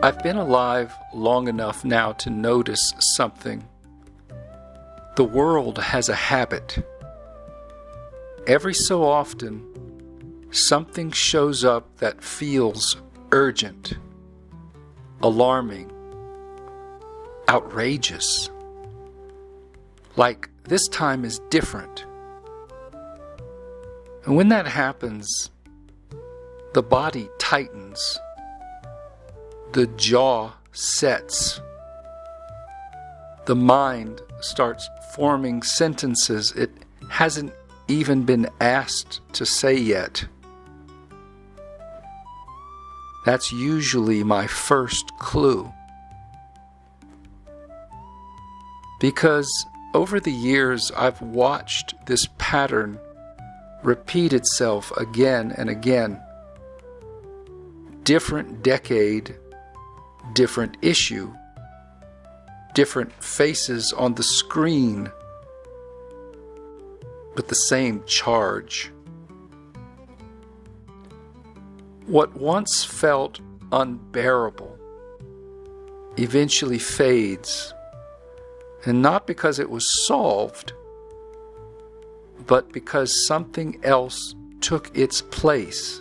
I've been alive long enough now to notice something. The world has a habit. Every so often, something shows up that feels urgent, alarming, outrageous. Like this time is different. And when that happens, the body tightens, the jaw sets, the mind starts forming sentences it hasn't even been asked to say yet. That's usually my first clue. Because over the years, I've watched this pattern repeat itself again and again. Different decade, different issue, different faces on the screen, but the same charge. What once felt unbearable eventually fades, and not because it was solved, but because something else took its place.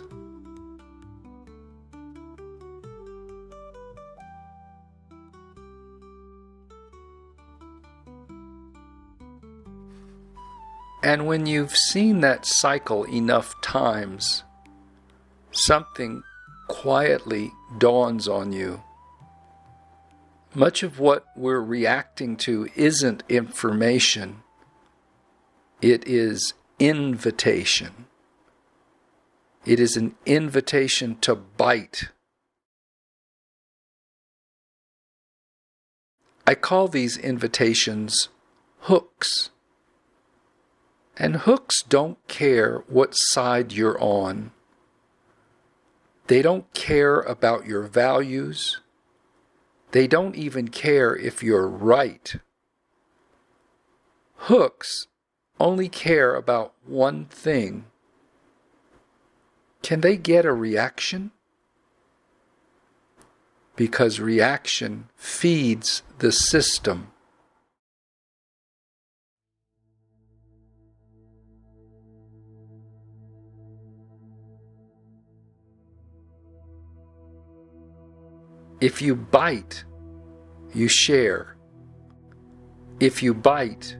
And when you've seen that cycle enough times, something quietly dawns on you. Much of what we're reacting to isn't information. It is invitation. It is an invitation to bite. I call these invitations hooks. And hooks don't care what side you're on. They don't care about your values. They don't even care if you're right. Hooks only care about one thing. Can they get a reaction? Because reaction feeds the system. If you bite, you share. If you bite,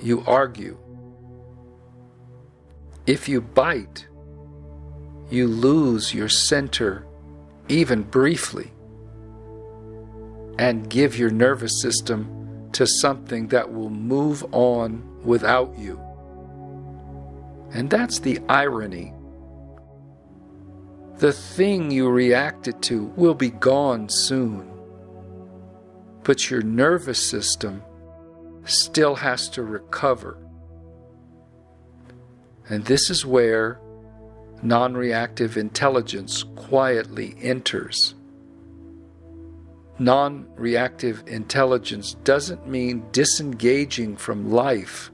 you argue. If you bite, you lose your center, even briefly, and give your nervous system to something that will move on without you. And that's the irony. The thing you reacted to will be gone soon, but your nervous system still has to recover. And this is where non-reactive intelligence quietly enters. Non-reactive intelligence doesn't mean disengaging from life.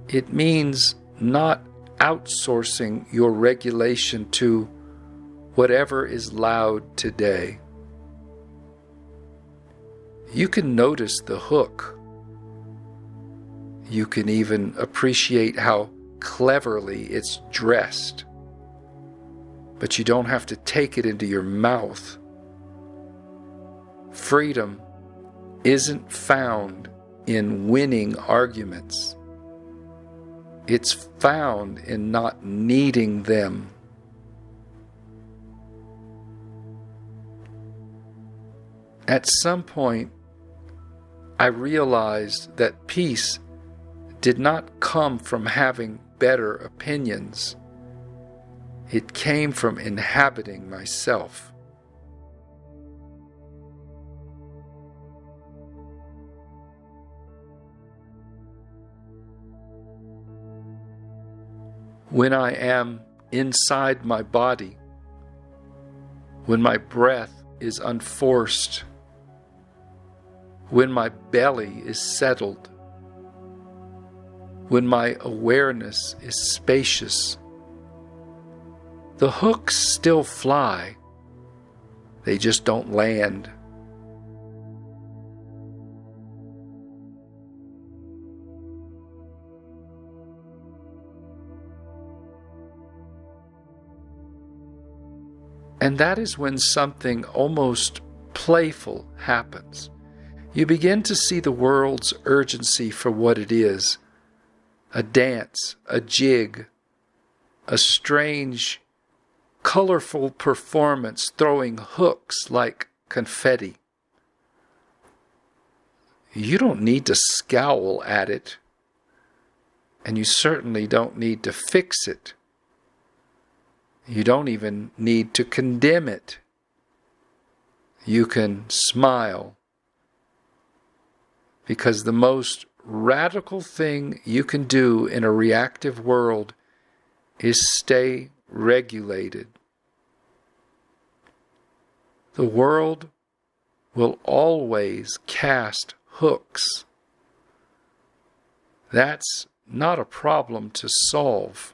It means not outsourcing your regulation to whatever is loud today. You can notice the hook. You can even appreciate how cleverly it's dressed. But you don't have to take it into your mouth. Freedom isn't found in winning arguments. It's found in not needing them. At some point, I realized that peace did not come from having better opinions. It came from inhabiting myself. When I am inside my body, when my breath is unforced, when my belly is settled, when my awareness is spacious, the hooks still fly, They just don't land. And that is when something almost playful happens. You begin to see the world's urgency for what it is. A dance, a jig, a strange, colorful performance throwing hooks like confetti. You don't need to scowl at it, and you certainly don't need to fix it. You don't even need to condemn it. You can smile, because the most radical thing you can do in a reactive world is stay regulated. The world will always cast hooks. That's not a problem to solve.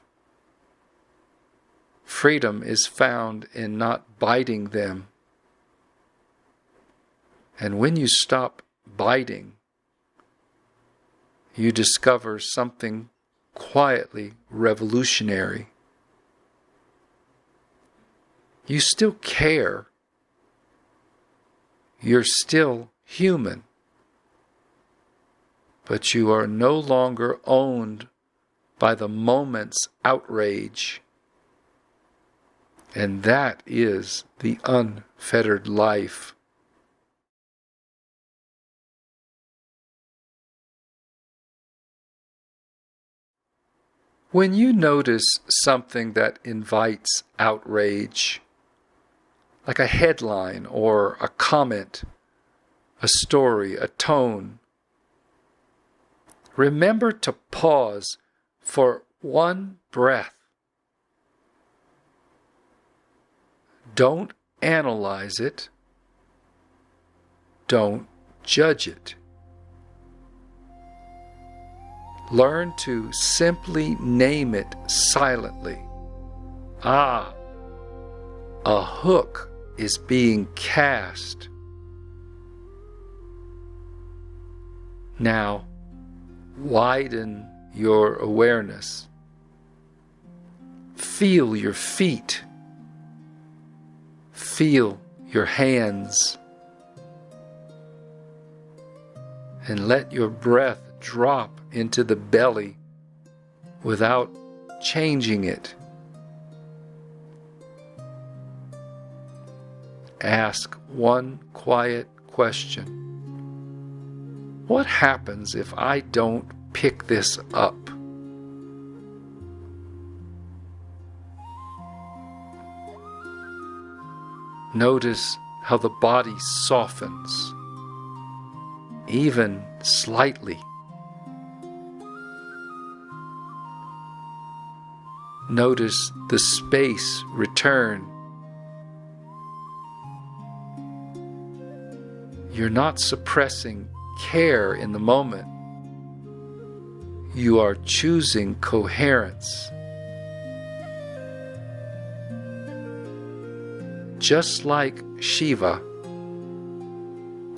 Freedom is found in not biting them. And when you stop biting, you discover something quietly revolutionary. You still care. You're still human. But you are no longer owned by the moment's outrage. And that is the unfettered life. When you notice something that invites outrage, like a headline or a comment, a story, a tone, remember to pause for one breath. Don't analyze it. Don't judge it. Learn to simply name it silently. Ah, a hook is being cast. Now, widen your awareness. Feel your feet. Feel your hands. And let your breath drop into the belly without changing it. Ask one quiet question. What happens if I don't pick this up? Notice how the body softens, even slightly. Notice the space return. You're not suppressing care in the moment. You are choosing coherence. Just like Shiva,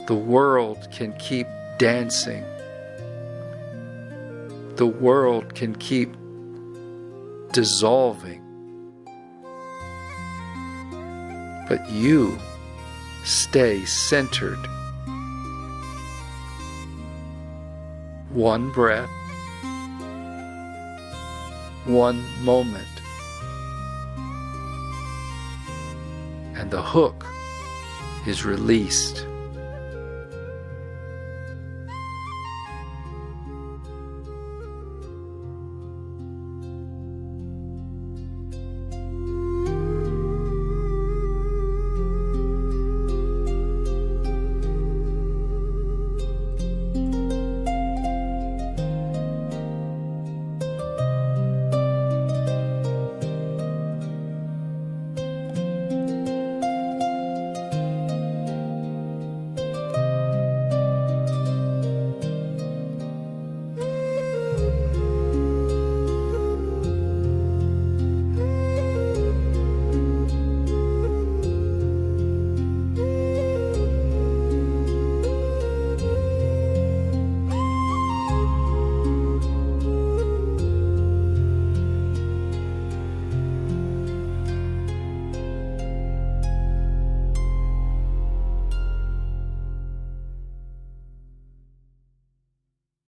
the world can keep dancing. The world can keep dissolving. But you stay centered. One breath, one moment, and the hook is released.